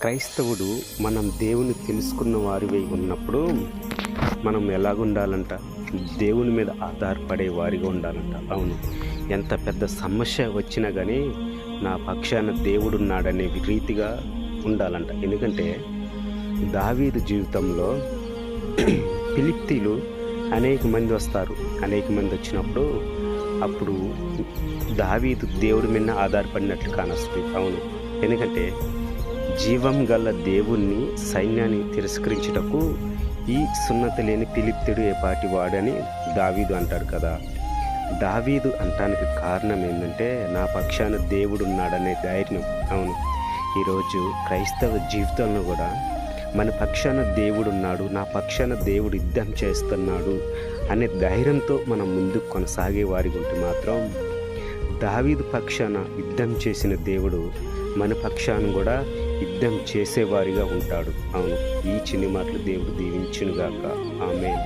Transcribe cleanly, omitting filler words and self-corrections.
క్రైస్తవుడు మనం దేవుని తెలుసుకున్న వారివై ఉన్నప్పుడు మనం ఎలాగుండాలంట? దేవుని మీద ఆధారపడే వారిగా ఉండాలంట. అవును, ఎంత పెద్ద సమస్య వచ్చినా కానీ నా పక్షాన దేవుడున్నాడనే రీతిగా ఉండాలంట. ఎందుకంటే దావీదు జీవితంలో ఫిలిష్తీయులు అనేక మంది వస్తారు. అనేక మంది వచ్చినప్పుడు అప్పుడు దావీదు దేవుడి మీద ఆధారపడినట్లు కానొస్తుంది. అవును, ఎందుకంటే జీవం గల దేవుణ్ణి సైన్యాన్ని తిరస్కరించుటకు ఈ సున్నతి లేని ఫిలిష్తీయుడు ఏపాటి వాడని దావీదు అంటాడు కదా. దావీదు అంటానికి కారణం ఏంటంటే నా పక్షాన దేవుడు ఉన్నాడనే ధైర్యం. అవును, ఈరోజు క్రైస్తవ జీవితంలో కూడా మన పక్షాన దేవుడు ఉన్నాడు, నా పక్షాన దేవుడు యుద్ధం చేస్తున్నాడు అనే ధైర్యంతో మనం ముందుకు కొనసాగే వారికి ఉంటే మాత్రం దావీదు పక్షాన యుద్ధం చేసిన దేవుడు మన పక్షాన కూడా యుద్ధం చేసేవారిగా ఉంటాడు. అవును, ఈ చిన్ని మాటలు దేవుడు దీవించునుగాక. ఆమేన్.